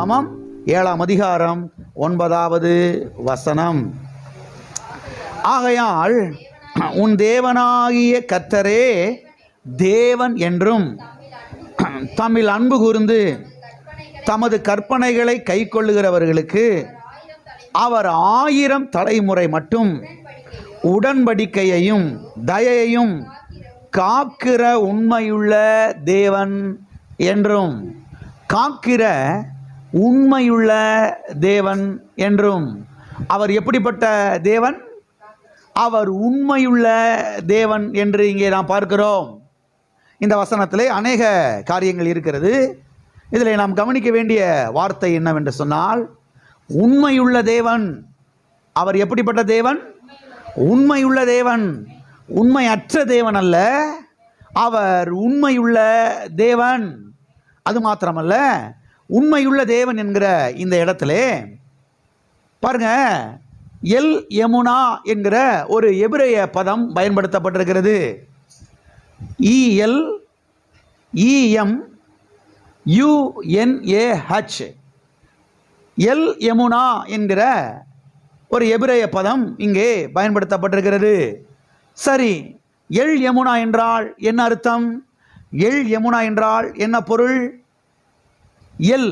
ஆதியாகமம் 7ஆம் அதிகாரம் 9வது வசனம். ஆகையால் உன் தேவனாகிய கர்த்தரே தேவன் என்றும் தம்மில் அன்பு கூர்ந்து தமது கற்பனைகளை கைக்கொள்ளுகிறவர்களுக்கு அவர் 1000 தலைமுறை மட்டும் உடன்படிக்கையையும் தயையையும் காக்கிற உண்மையுள்ள தேவன் என்றும், காக்கிற உண்மையுள்ள தேவன் என்றும். அவர் எப்படிப்பட்ட தேவன்? அவர் உண்மையுள்ள தேவன் என்று இங்கே நாம் பார்க்கிறோம். இந்த வசனத்திலே அநேக காரியங்கள் இருக்கிறது. இதில் நாம் கவனிக்க வேண்டிய வார்த்தை என்னவென்று சொன்னால், உண்மையுள்ள தேவன். அவர் எப்படிப்பட்ட தேவன்? உண்மையுள்ள தேவன். உண்மையற்ற தேவன் அல்ல, அவர் உண்மையுள்ள தேவன். அது மாத்திரமல்ல, உண்மையுள்ள தேவன் என்கிற இந்த இடத்துல பாருங்க, எல் யமுனா என்கிற ஒரு எபிரேய பதம் பயன்படுத்தப்பட்டிருக்கிறது. ELEMUNAH, எல் யமுனா என்கிற ஒரு எபிரேய பதம் இங்கே பயன்படுத்தப்பட்டிருக்கிறது. சரி, எல் யமுனா என்றால் என்ன அர்த்தம்? எல் யமுனா என்றால் என்ன பொருள்? எல்,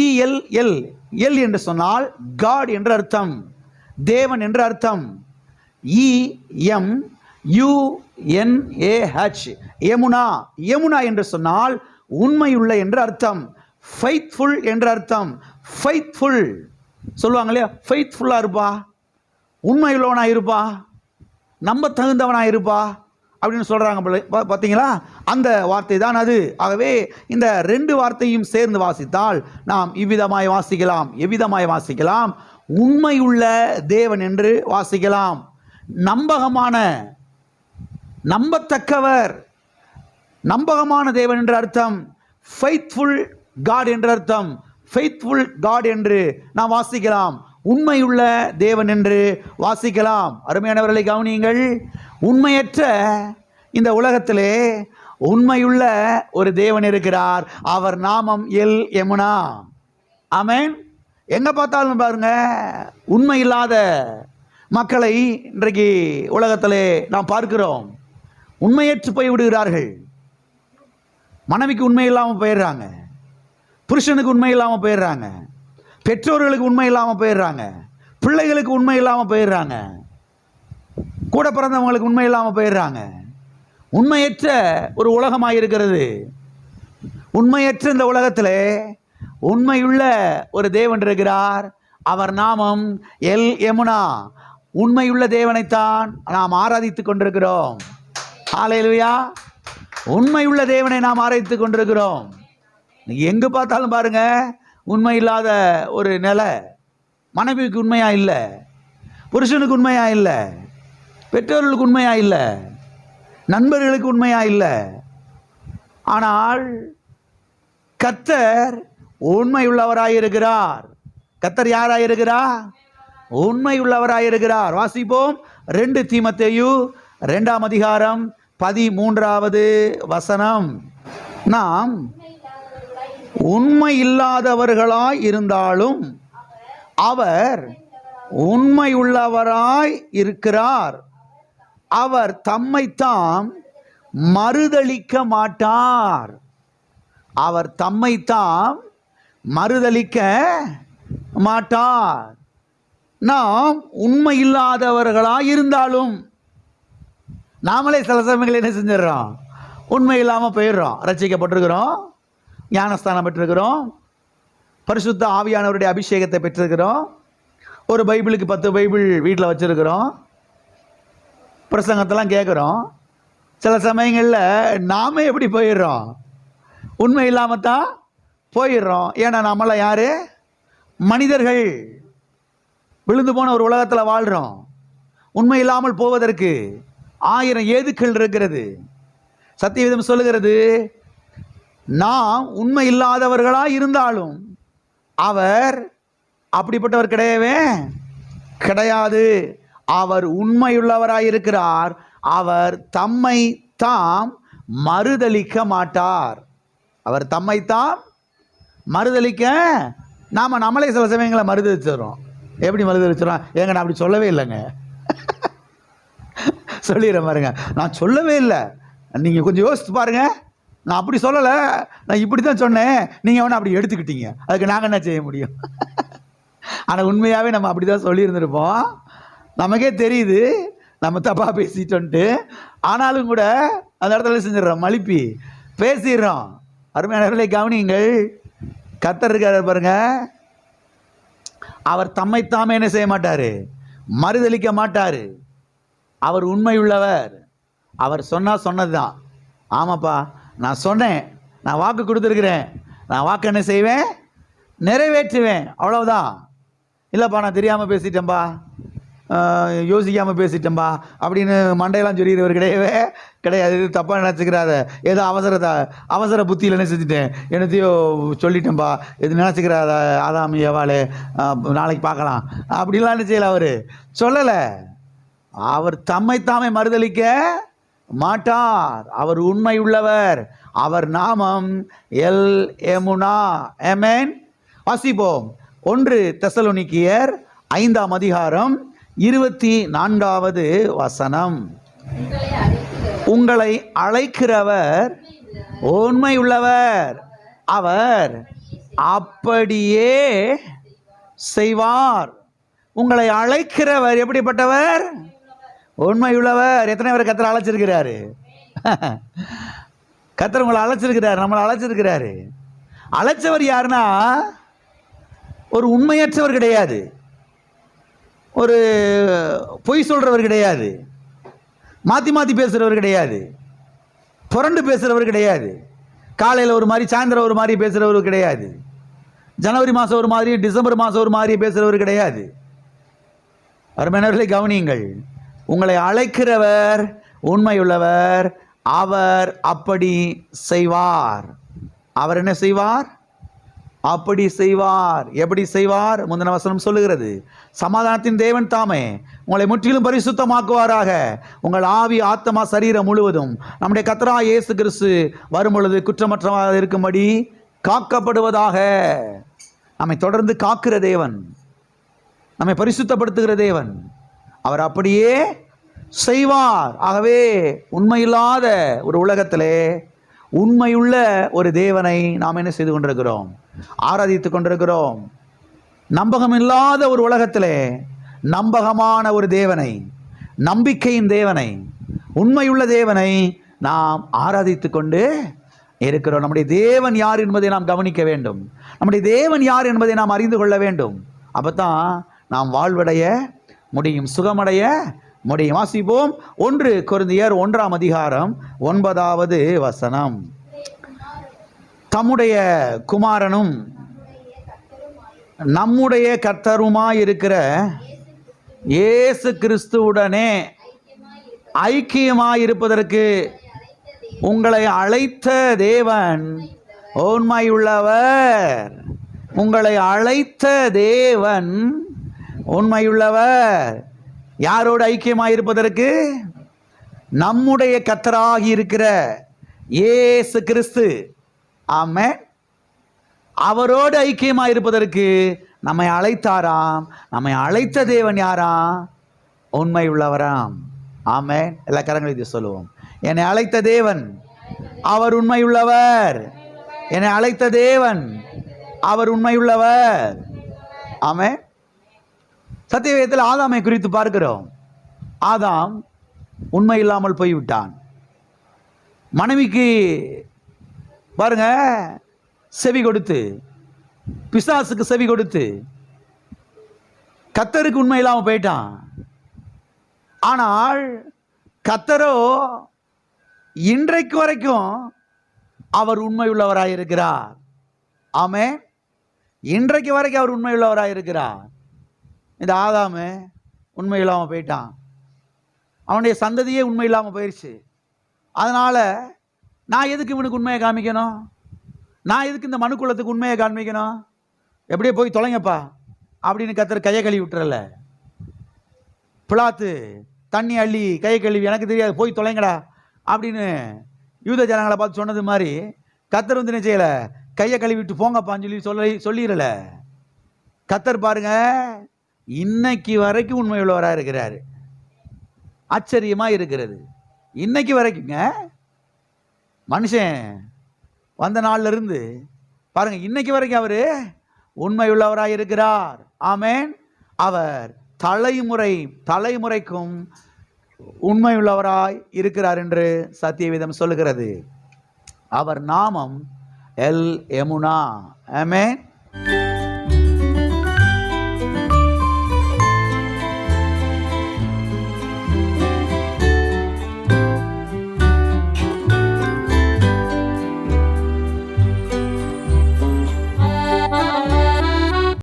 ELL, எல் என்று சொன்னால் காட் என்று அர்த்தம், தேவன் என்று அர்த்தம். EMUNAH, யமுனா. யமுனா என்று சொன்னால் உண்மையுள்ள என்று அர்த்தம், ஃபெய்த்ஃபுல் என்று அர்த்தம். ஃபெய்த்ஃபுல் சொல்லுவாங்க இல்லையா, ஃபெய்த்ஃபுல்லாக இருப்பா, உண்மையுள்ளவனா இருப்பா, நம்ப தகுந்தவனா இருப்பா அப்படின்னு சொல்கிறாங்க பார்த்தீங்களா? அந்த வார்த்தை தான் அது. ஆகவே இந்த 2 வார்த்தையும் சேர்ந்து வாசித்தால் நாம் இவ்விதமாய் வாசிக்கலாம். எவ்விதமாய் வாசிக்கலாம்? உண்மையுள்ள தேவன் என்று வாசிக்கலாம். நம்பகமான, நம்பத்தக்கவர், நம்பகமான தேவன் என்று அர்த்தம். ஃபெய்த்ஃபுல் காட் என்று அர்த்தம். ஃபெய்த்ஃபுல் காட் என்று நாம் வாசிக்கலாம். உண்மையுள்ள தேவன் என்று வாசிக்கலாம். அருமையானவர்களை கவனியுங்கள். உண்மையற்ற இந்த உலகத்திலே உண்மையுள்ள ஒரு தேவன் இருக்கிறார். அவர் நாமம் எல் யமுனா. ஆமென். எங்க பார்த்தாலும் பாருங்க, உண்மை இல்லாத மக்களை இன்றைக்கு உலகத்திலே நாம் பார்க்கிறோம். உண்மையற்று போய் விடுகிறார்கள். மனைவிக்கு உண்மை இல்லாமல் போயிடுறாங்க, புருஷனுக்கு உண்மை இல்லாமல் போயிடுறாங்க, பெற்றோர்களுக்கு உண்மை இல்லாமல் போயிடுறாங்க, பிள்ளைகளுக்கு உண்மை இல்லாமல் போயிடுறாங்க, கூட பிறந்தவங்களுக்கு உண்மை இல்லாமல் போயிடுறாங்க. உண்மையற்ற ஒரு உலகமாக இருக்கிறது. உண்மையற்ற இந்த உலகத்தில் உண்மையுள்ள ஒரு தேவன் இருக்கிறார். அவர் நாமம் எல் யமுனா. உண்மையுள்ள தேவனைத்தான் நாம் ஆராதித்து கொண்டிருக்கிறோம். ஹல்லேலூயா. உண்மையுள்ள தேவனை நாம் ஆராதித்து கொண்டிருக்கிறோம். எங்கு பார்த்தாலும் பாருங்க, உண்மை இல்லாத ஒரு நிலை. மனைவிக்கு உண்மையா இல்லை, புருஷனுக்கு உண்மையா இல்லை, பெற்றோர்களுக்கு உண்மையா இல்லை, நண்பர்களுக்கு உண்மையா இல்லை. ஆனால் கர்த்தர் உண்மையுள்ளவராயிருக்கிறார். கர்த்தர் யாராயிருக்கிறார்? உண்மையுள்ளவராயிருக்கிறார். வாசிப்போம். 2 தீமோத்தேயு 2ஆம் அதிகாரம் 13வது வசனம். நாம் உண்மை இல்லாதவர்களாய் இருந்தாலும் அவர் உண்மையுள்ளவராய் இருக்கிறார். அவர் தம்மைத்தாம் மறுதலிக்க மாட்டார். அவர் தம்மைத்தாம் மறுதலிக்க மாட்டார். நாம் உண்மை இல்லாதவர்களாய் இருந்தாலும் நாமளே சில சமயங்கள் என்ன செஞ்சிடறோம்? உண்மை இல்லாமல் போயிடுறோம். ரட்சிக்கப்பட்டிருக்கிறோம், ஞானஸ்தானம் பெற்றிருக்கிறோம், பரிசுத்த ஆவியானவருடைய அபிஷேகத்தை பெற்றிருக்கிறோம், ஒரு பைபிளுக்கு 10 பைபிள் வீட்டில் வச்சுருக்கிறோம், பிரசங்கத்தெல்லாம் கேட்குறோம். சில சமயங்களில் நாமே எப்படி போயிடுறோம்? உண்மை இல்லாமல் தான் போயிடுறோம். ஏன்னா நம்மளாம் யார்? மனிதர்கள். விழுந்து போன ஒரு உலகத்தில் வாழ்கிறோம். உண்மை இல்லாமல் போவதற்கு 1000 ஏதுக்கள் இருக்கிறது. சத்தியவேதம் சொல்லுகிறது, நாம் உண்மை இல்லாதவர்களாக இருந்தாலும் அவர் அப்படிப்பட்டவர் கிடையவே கிடையாது. அவர் உண்மையுள்ளவராயிருக்கிறார். அவர் தம்மை தாம் மறுதலிக்க மாட்டார். அவர் தம்மை தாம் மறுதலிக்க நாம் நம்மளே சில சமயங்களை மறுதளிச்சிடுறோம். எப்படி மறுதளிச்சிடறோம்? ஏங்க நான் அப்படி சொல்லவே இல்லைங்க சொல்லிடுறேன் பாருங்க, நான் சொல்லவே இல்லை, நீங்கள் கொஞ்சம் யோசித்து பாருங்க, நான் அப்படி சொல்லலை, நான் இப்படி தான் சொன்னேன், நீங்கள் வேணா அப்படி எடுத்துக்கிட்டீங்க, அதுக்கு நாங்கள் என்ன செய்ய முடியும்? ஆனால் உண்மையாகவே நம்ம அப்படி தான் சொல்லியிருந்திருப்போம். நமக்கே தெரியுது நம்ம தப்பாக பேசிட்டோன்ட்டு. ஆனாலும் கூட அந்த இடத்துல செஞ்சிடறோம், மழுப்பி பேசிடுறோம். அருமையானவர்களை கவனியுங்கள், கர்த்தர் இருக்கார் பாருங்க, அவர் தம்மைத்தாமே என்ன செய்ய மாட்டார், மறுதளிக்க மாட்டார். அவர் உண்மை உள்ளவர். அவர் சொன்னால் சொன்னது தான். ஆமாப்பா நான் சொன்னேன், நான் வாக்கு கொடுத்துருக்குறேன், நான் வாக்கு என்ன செய்வேன், நிறைவேற்றுவேன், அவ்வளவுதான். இல்லைப்பா நான் தெரியாமல் பேசிட்டேன்பா, யோசிக்காமல் பேசிட்டேன்பா அப்படின்னு மண்டையெல்லாம் சொல்லிடுறவர் கிடையவே கிடையாது. இது தப்பாக நினச்சிக்கிறாத, ஏதோ அவசர புத்தியில் என்ன செஞ்சுட்டேன், என்னத்தையோ சொல்லிட்டேன்பா, இது நினச்சிக்கிறாத ஆதாம் ஏவாளே, நாளைக்கு பார்க்கலாம் அப்படிலாம் என்ன செய்யலை. அவர் சொல்லலை. அவர் தம்மைத்தாமே மறுதளிக்க மாட்டார். அவர் உண்மை உள்ளவர். அவர் நாமம் எல் எமுனா. ஆமென். வாசிப்போம். 1 தெசலோனிக்கேயர் 5ஆம் அதிகாரம் 24வது வசனம். உங்களை அழைக்கிறவர் உண்மை உள்ளவர், அவர் அப்படியே செய்வார். உங்களை அழைக்கிறவர் எப்படிப்பட்டவர்? உண்மையுள்ளவர். எத்தனை பேர் கர்த்தர் அழைச்சிருக்கிறாரு? கர்த்தர் உங்களை அழைச்சிருக்கிறார், நம்மளை அழைச்சிருக்கிறாரு. அழைச்சவர் யாருன்னா, ஒரு உண்மையற்றவர் கிடையாது, ஒரு பொய் சொல்றவர் கிடையாது, மாற்றி மாற்றி பேசுகிறவர் கிடையாது, புரண்டு பேசுகிறவர் கிடையாது, காலையில் ஒரு மாதிரி சாயந்தரம் ஒரு மாதிரி பேசுகிறவர் கிடையாது, ஜனவரி மாதம் ஒரு மாதிரி டிசம்பர் மாதம் ஒரு மாதிரி பேசுகிறவர் கிடையாது. அருமையானவர்களை கவனியுங்கள், உங்களை அழைக்கிறவர் உண்மையுள்ளவர், அவர் அப்படி செய்வார். அவர் என்ன செய்வார்? அப்படி செய்வார். எப்படி செய்வார்? முந்தின வசனம் சொல்லுகிறது, சமாதானத்தின் தேவன் தாமே உங்களை முற்றிலும் பரிசுத்தமாக்குவாராக. உங்கள் ஆவி ஆத்மா சரீரம் முழுவதும் நம்முடைய கர்த்தராகிய இயேசு கிறிஸ்து வரும் பொழுது குற்றமற்றதாக இருக்கும்படி காக்கப்படுவதாக. நம்மை தொடர்ந்து காக்கிற தேவன், நம்மை பரிசுத்தப்படுத்துகிற தேவன், அவர் அப்படியே செய்வார். ஆகவே உண்மையில்லாத ஒரு உலகத்திலே உண்மையுள்ள ஒரு தேவனை நாம் என்ன செய்து கொண்டிருக்கிறோம்? ஆராதித்து கொண்டிருக்கிறோம். நம்பகம் இல்லாத ஒரு உலகத்திலே நம்பகமான ஒரு தேவனை, நம்பிக்கையின் தேவனை, உண்மையுள்ள தேவனை நாம் ஆராதித்து கொண்டு இருக்கிறோம். நம்முடைய தேவன் யார் என்பதை நாம் கவனிக்க வேண்டும். நம்முடைய தேவன் யார் என்பதை நாம் அறிந்து கொள்ள வேண்டும். அப்பதான் நாம் வாழ்வடைய முடியும், சுகமடைய முடியும். வாசிப்போம். 1 கொரிந்தியர் 1ஆம் அதிகாரம் 9வது வசனம். தம்முடைய குமாரனும் நம்முடைய கர்த்தருமாயிருக்கிற இயேசு கிறிஸ்துவுடனே ஐக்கியமாயிருப்பதற்கு உங்களை அழைத்த தேவன் உண்மையுள்ளவர். உங்களை அழைத்த தேவன் உண்மையுள்ளவர். யாரோடு ஐக்கியமாயிருப்பதற்கு? நம்முடைய கர்த்தராகி இருக்கிற இயேசு கிறிஸ்து. ஆமென். அவரோடு ஐக்கியமாயிருப்பதற்கு நம்மை அழைத்தாராம். நம்மை அழைத்த தேவன் யாராம்? உண்மையுள்ளவராம். ஆமென். எல்லா கரங்களும் இது சொல்லுவோம். என்னை அழைத்த தேவன் அவர் உண்மையுள்ளவர். என்னை அழைத்த தேவன் அவர் உண்மையுள்ளவர். ஆமென். சத்தியவேதத்தில் ஆதாமை குறித்து பார்க்கிறோம். ஆதாம் உண்மை இல்லாமல் போய்விட்டான். மனைவிக்கு பாருங்க செவி கொடுத்து, பிசாசுக்கு செவி கொடுத்து, கர்த்தருக்கு உண்மை இல்லாமல் போயிட்டான். ஆனால் கர்த்தரோ இன்றைக்கு வரைக்கும் அவர் உண்மை உள்ளவராக இருக்கிறார். ஆமென். இன்றைக்கு வரைக்கும் அவர் உண்மை உள்ளவராக இருக்கிறார். இந்த ஆதாமு உண்மை இல்லாமல் போயிட்டான், அவனுடைய சந்ததியே உண்மை இல்லாமல் போயிடுச்சு. அதனால் நான் எதுக்கு இவனுக்கு உண்மையை காமிக்கணும்? நான் எதுக்கு இந்த மனுக்குலத்துக்கு உண்மையை காமிக்கணும்? எப்படியே போய் தொலைங்கப்பா அப்படின்னு கர்த்தர் கையை கழுவி விட்டுறல. பிலாத்து தண்ணி அள்ளி கையை கழுவி எனக்கு தெரியாது போய் தொலைங்கடா அப்படின்னு யூத ஜனங்களை பார்த்து சொன்னது மாதிரி கர்த்தர் வந்து என்ன செய்யலை, கையை கழுவி விட்டு போங்கப்பான்னு சொல்லிடல. கர்த்தர் பாருங்க இன்னைக்கு வரைக்கும் உண்மை உள்ளவராக இருக்கிறாரு. ஆச்சரியமா இருக்கிறது. இன்னைக்கு வரைக்குங்க மனுஷன் வந்த நாள்ல இருந்து பாருங்க இன்னைக்கு வரைக்கும் அவரு உண்மை உள்ளவராக இருக்கிறார். ஆமென். அவர் தலைமுறைக்கும் உண்மை உள்ளவராய் இருக்கிறார் என்று சத்தியவேதம் சொல்லுகிறது. அவர் நாமம் எல் எமுனா. ஆமென்.